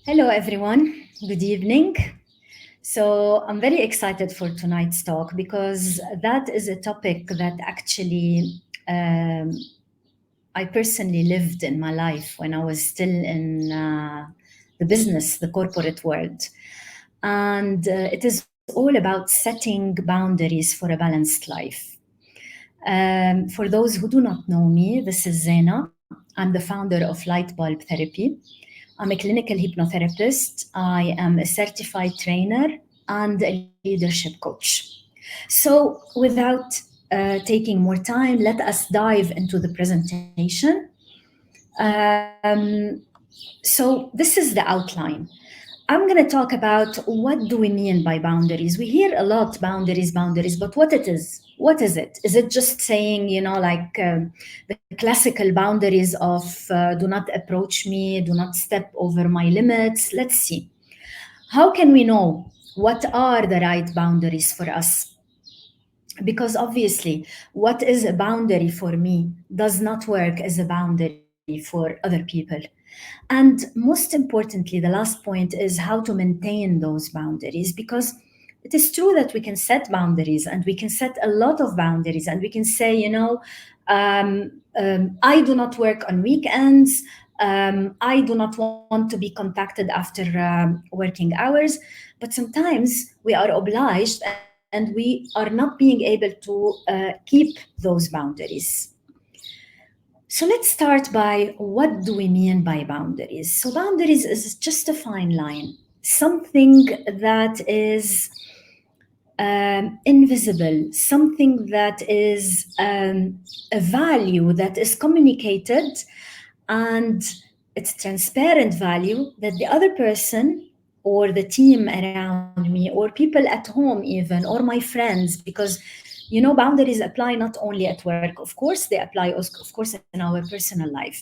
Hello, everyone. Good evening. So, I'm very excited for tonight's talk because that is a topic that actually I personally lived in my life when I was still in the business, the corporate world. And it is all about setting boundaries for a balanced life. For those who do not know me, this is Zena. I'm the founder of Light Bulb Therapy. I'm a clinical hypnotherapist. I am a certified trainer and a leadership coach. So, without taking more time, let us dive into the presentation. Um, so, this is the outline. I'm going to talk about what do we mean by boundaries. We hear a lot boundaries, but what it is? What is it? Is it just saying, like the classical boundaries of do not approach me, do not step over my limits? Let's see. How can we know what are the right boundaries for us? Because obviously, what is a boundary for me does not work as a boundary for other people. And most importantly, the last point is how to maintain those boundaries, because it is true that we can set boundaries and we can set a lot of boundaries and we can say, I do not work on weekends. I do not want to be contacted after working hours. But sometimes we are obliged and we are not being able to keep those boundaries. So let's start by what do we mean by boundaries? So, boundaries is just a fine line, something that is invisible, something that is a value that is communicated, and it's transparent value that the other person or the team around me or people at home even or my friends, because boundaries apply not only at work, of course they apply of course in our personal life.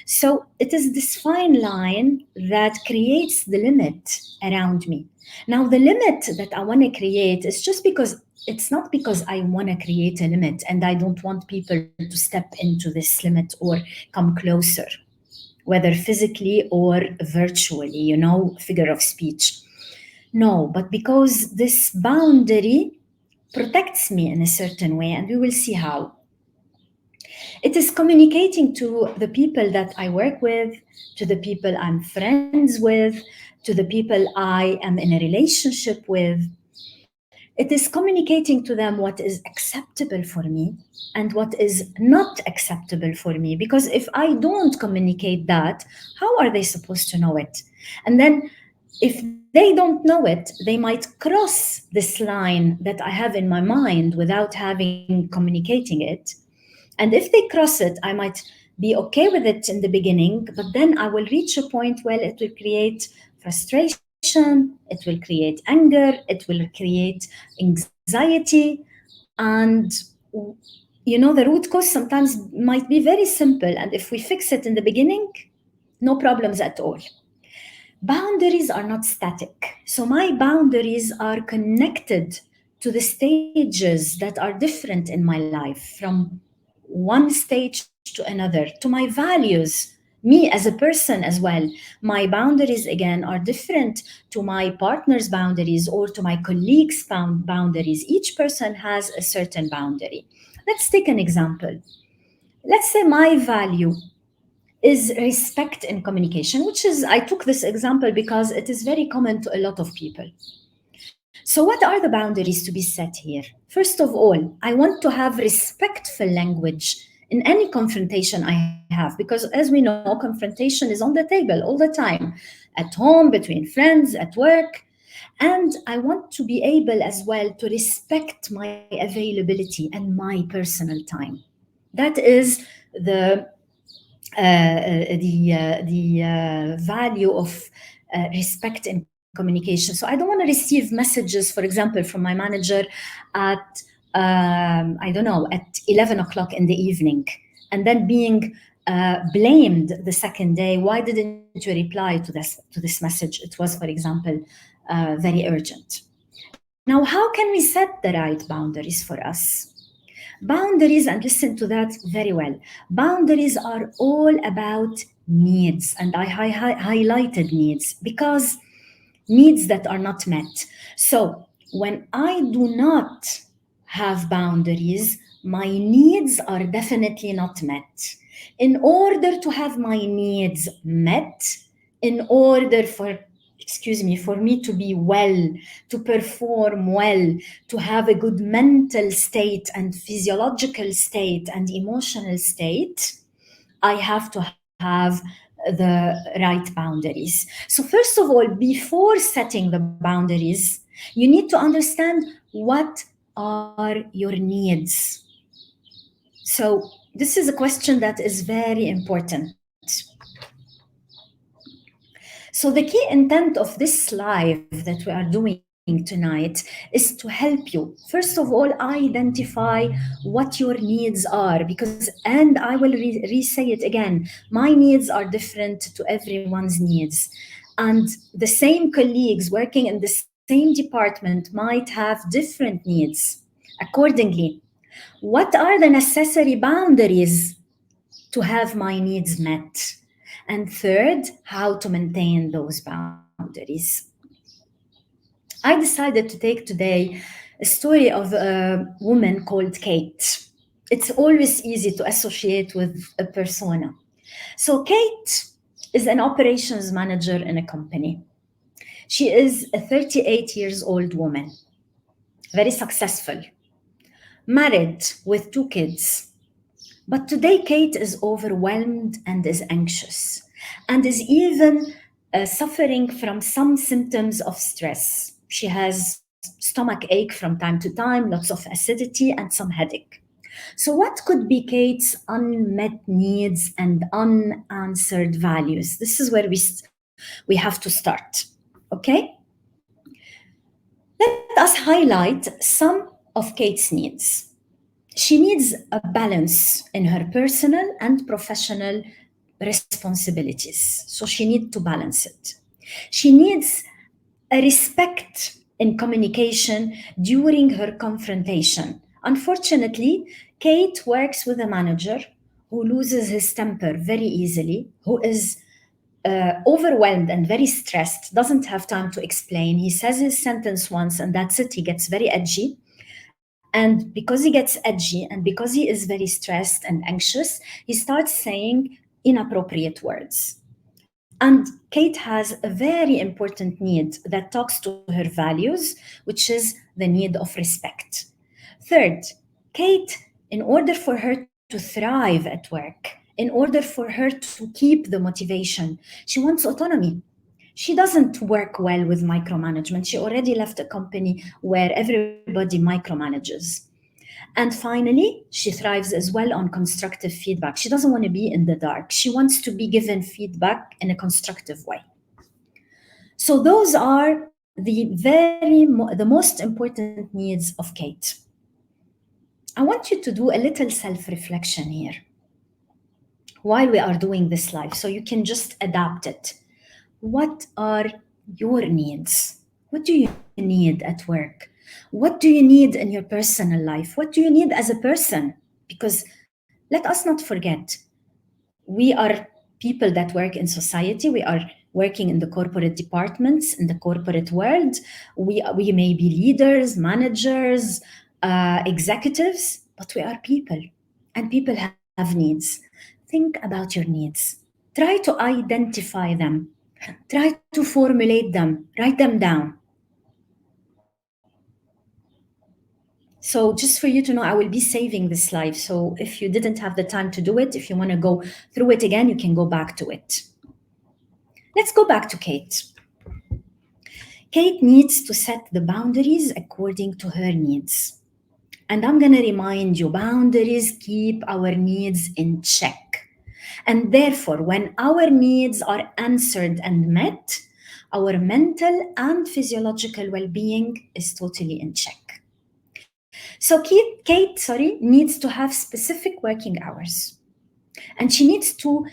So it is this fine line that creates the limit around me. Now the limit that I want to create is just because it's not because I want to create a limit and I don't want people to step into this limit or come closer, whether physically or virtually, figure of speech. No, but because this boundary protects me in a certain way, and we will see how. It is communicating to the people that I work with, to the people I'm friends with, to the people I am in a relationship with. It is communicating to them what is acceptable for me and what is not acceptable for me. Because if I don't communicate that, how are they supposed to know it? And then if they don't know it, they might cross this line that I have in my mind without having communicating it. And if they cross it, I might be okay with it in the beginning, but then I will reach a point where it will create frustration, it will create anger, it will create anxiety. And the root cause sometimes might be very simple. And if we fix it in the beginning, no problems at all. Boundaries are not static. So my boundaries are connected to the stages that are different in my life, from one stage to another, to my values, me as a person as well. My boundaries, again, are different to my partner's boundaries or to my colleagues' boundaries. Each person has a certain boundary. Let's take an example. Let's say my value is respect in communication, which is, I took this example because it is very common to a lot of people. So, what are the boundaries to be set here? First of all, I want to have respectful language in any confrontation I have, because as we know, confrontation is on the table all the time, at home, between friends, at work. And I want to be able as well to respect my availability and my personal time. That is the value of respect in communication. So I don't want to receive messages, for example, from my manager at I don't know, at 11 o'clock in the evening, and then being blamed the second day. Why didn't you reply to this message? It was, for example, very urgent. Now, how can we set the right boundaries for us? Boundaries, and listen to that very well. Boundaries are all about needs, and I highlighted needs because needs that are not met. So when I do not have boundaries, my needs are definitely not met. In order to have my needs met, in order for, excuse me, for me to be well, to perform well, to have a good mental state and physiological state and emotional state, I have to have the right boundaries. So, first of all, before setting the boundaries, you need to understand what are your needs. So, this is a question that is very important. So, the key intent of this live that we are doing tonight is to help you, first of all, identify what your needs are. Because, and I will re say it again, my needs are different to everyone's needs. And the same colleagues working in the same department might have different needs. Accordingly, what are the necessary boundaries to have my needs met? And third, how to maintain those boundaries. I decided to take today a story of a woman called Kate. It's always easy to associate with a persona. So, Kate is an operations manager in a company. She is a 38 years old woman, very successful, married with 2 kids. But today, Kate is overwhelmed and is anxious and is even suffering from some symptoms of stress. She has stomach ache from time to time, lots of acidity, and some headache. So, what could be Kate's unmet needs and unanswered values? This is where we have to start. Okay? Let us highlight some of Kate's needs. She needs a balance in her personal and professional responsibilities. So she needs to balance it. She needs a respect in communication during her confrontation. Unfortunately, Kate works with a manager who loses his temper very easily, who is overwhelmed and very stressed, doesn't have time to explain. He says his sentence once and that's it. He gets very edgy. And because he gets edgy and because he is very stressed and anxious, he starts saying inappropriate words. And Kate has a very important need that talks to her values, which is the need of respect. Third, Kate, in order for her to thrive at work, in order for her to keep the motivation, she wants autonomy. She doesn't work well with micromanagement. She already left a company where everybody micromanages. And finally, she thrives as well on constructive feedback. She doesn't want to be in the dark. She wants to be given feedback in a constructive way. So those are the most important needs of Kate. I want you to do a little self-reflection here while we are doing this live, so you can just adapt it. What are your needs? What do you need at work? What do you need in your personal life? What do you need as a person? Because let us not forget, we are people that work in society. We are working in the corporate departments, in the corporate world. We may be leaders, managers, executives, but we are people, and people have needs. Think about your needs. Try to identify them. Try to formulate them, write them down. So, just for you to know, I will be saving this live. So, if you didn't have the time to do it, if you want to go through it again, you can go back to it. Let's go back to Kate. Kate needs to set the boundaries according to her needs. And I'm going to remind you, boundaries keep our needs in check. And therefore, when our needs are answered and met, our mental and physiological well-being is totally in check. So Kate, needs to have specific working hours. And she needs to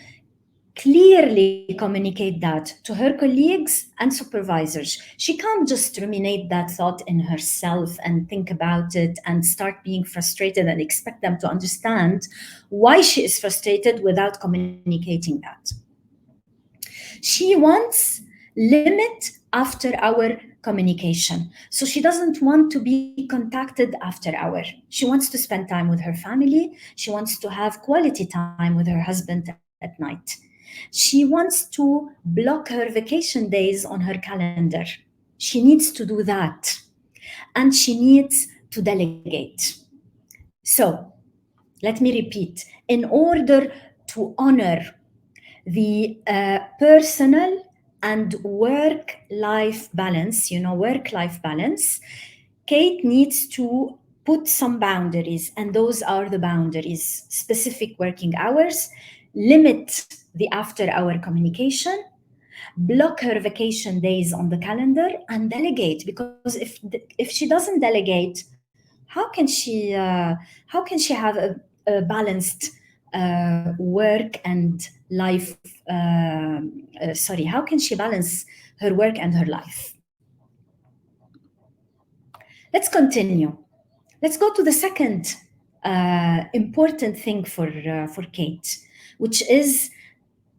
clearly communicate that to her colleagues and supervisors. She can't just ruminate that thought in herself and think about it and start being frustrated and expect them to understand why she is frustrated without communicating that. She wants limit after hour communication. So she doesn't want to be contacted after hour. She wants to spend time with her family. She wants to have quality time with her husband at night. She wants to block her vacation days on her calendar. She needs to do that. And she needs to delegate. So let me repeat, in order to honor the personal and work life balance, work life balance, Kate needs to put some boundaries, and those are the boundaries: specific working hours, limit the after hour communication, block her vacation days on the calendar, and delegate. Because if she doesn't delegate, how can she have a balanced work and life? Sorry, how can she balance her work and her life? Let's continue. Let's go to the second important thing for Kate, which is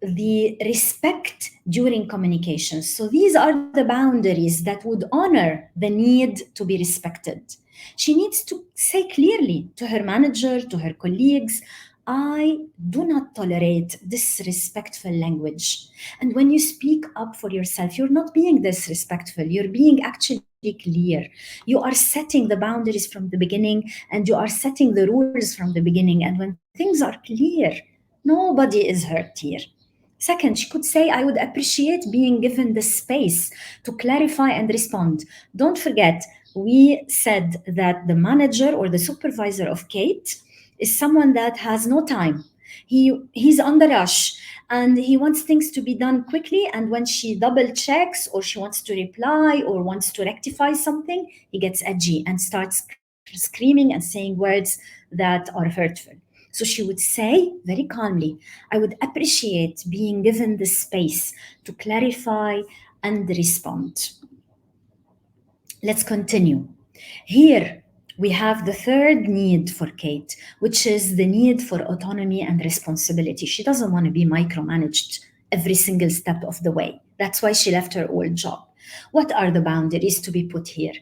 the respect during communication. So these are the boundaries that would honor the need to be respected. She needs to say clearly to her manager, to her colleagues, I do not tolerate disrespectful language. And when you speak up for yourself, you're not being disrespectful, you're being actually clear. You are setting the boundaries from the beginning, and you are setting the rules from the beginning. And when things are clear, nobody is hurt here. Second, she could say, I would appreciate being given the space to clarify and respond. Don't forget, we said that the manager or the supervisor of Kate is someone that has no time. He's on the rush and he wants things to be done quickly. And when she double checks or she wants to reply or wants to rectify something, he gets edgy and starts screaming and saying words that are hurtful. So she would say very calmly, I would appreciate being given the space to clarify and respond. Let's continue. Here we have the third need for Kate, which is the need for autonomy and responsibility. She doesn't want to be micromanaged every single step of the way. That's why she left her old job. What are the boundaries to be put here?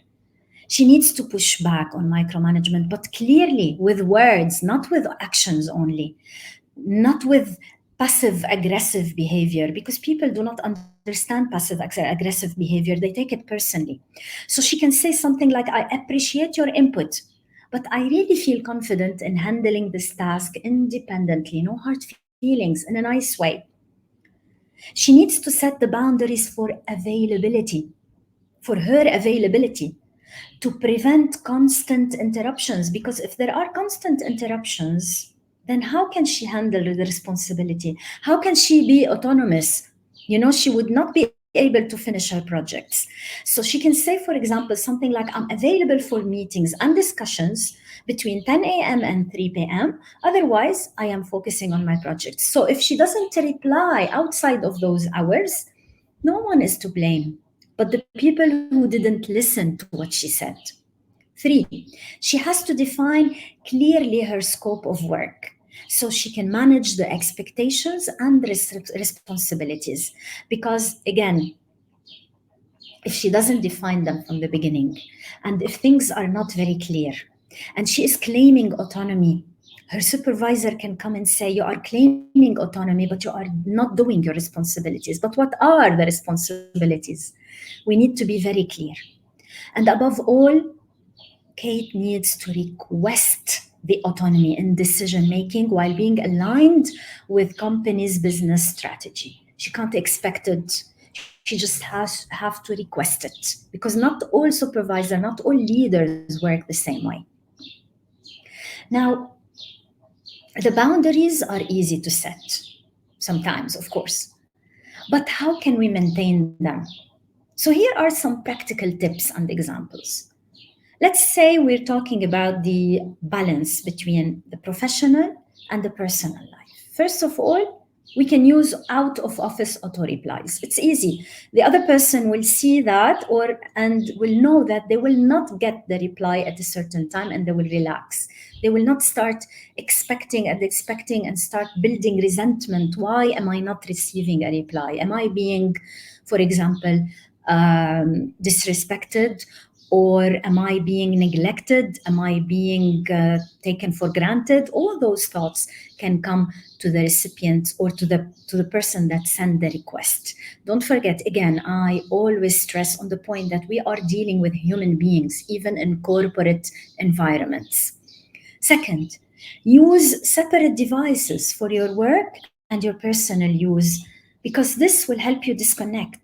She needs to push back on micromanagement, but clearly with words, not with actions only, not with passive aggressive behavior, because people do not understand passive aggressive behavior. They take it personally. So she can say something like, I appreciate your input, but I really feel confident in handling this task independently. No hard feelings, in a nice way. She needs to set the boundaries for availability, for her availability, to prevent constant interruptions. Because if there are constant interruptions, then how can she handle the responsibility? How can she be autonomous? She would not be able to finish her projects. So she can say, for example, something like, I'm available for meetings and discussions between 10 a.m. and 3 p.m. Otherwise, I am focusing on my projects. So if she doesn't reply outside of those hours, no one is to blame but the people who didn't listen to what she said. Three, she has to define clearly her scope of work so she can manage the expectations and responsibilities. Because again, if she doesn't define them from the beginning, and if things are not very clear, and she is claiming autonomy, her supervisor can come and say, you are claiming autonomy, but you are not doing your responsibilities. But what are the responsibilities? We need to be very clear. And above all, Kate needs to request the autonomy in decision making while being aligned with company's business strategy. She can't expect it. She just have to request it, because not all supervisors, not all leaders work the same way. Now, the boundaries are easy to set sometimes, of course, but how can we maintain them? So here are some practical tips and examples. Let's say we're talking about the balance between the professional and the personal life. First of all, We can use out of office auto replies. It's easy. The other person will see that or and will know that they will not get the reply at a certain time, and they will relax. They will not start expecting and start building resentment. Why am I not receiving a reply? Am I being, for example, disrespected, or am I being neglected? Am I being taken for granted? All those thoughts can come to the recipient or to the person that sent the request. Don't forget, again, I always stress on the point that we are dealing with human beings, even in corporate environments. Second, use separate devices for your work and your personal use, because this will help you disconnect.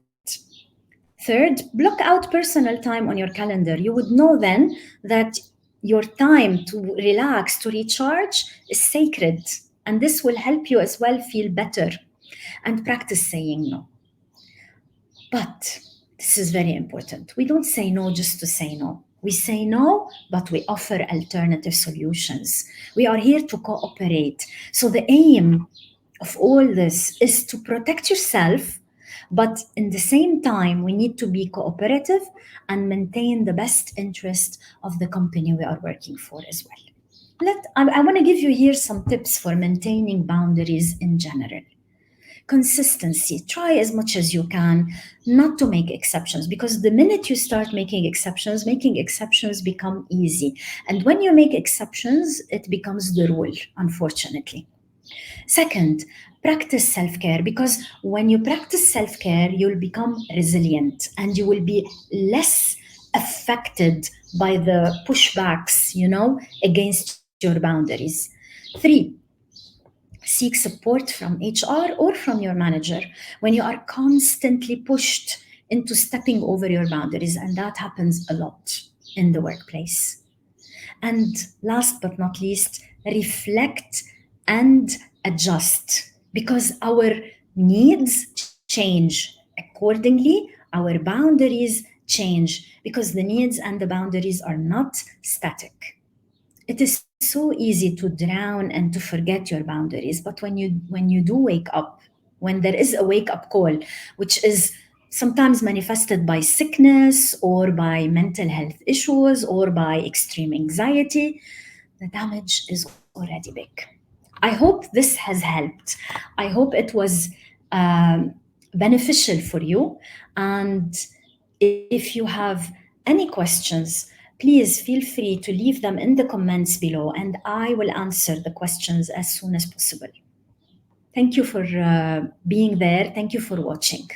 Third, block out personal time on your calendar. You would know then that your time to relax, to recharge, is sacred. And this will help you as well feel better. And practice saying no. But this is very important. We don't say no just to say no. We say no, but we offer alternative solutions. We are here to cooperate. So the aim of all this is to protect yourself, but in the same time, we need to be cooperative and maintain the best interest of the company we are working for as well. I want to give you here some tips for maintaining boundaries in general. Consistency. Try as much as you can not to make exceptions, because the minute you start making exceptions become easy. And when you make exceptions, it becomes the rule, unfortunately. Second, practice self care, because when you practice self care, you'll become resilient and you will be less affected by the pushbacks, against your boundaries. Three, seek support from HR or from your manager when you are constantly pushed into stepping over your boundaries, and that happens a lot in the workplace. And last but not least, reflect and adjust, because our needs change accordingly, our boundaries change, because the needs and the boundaries are not static. It is so easy to drown and to forget your boundaries, but when you do wake up, when there is a wake up call, which is sometimes manifested by sickness or by mental health issues or by extreme anxiety, the damage is already big. I hope this has helped. I hope it was um, beneficial for you. And if you have any questions, please feel free to leave them in the comments below, and I will answer the questions as soon as possible. Thank you for being there. Thank you for watching.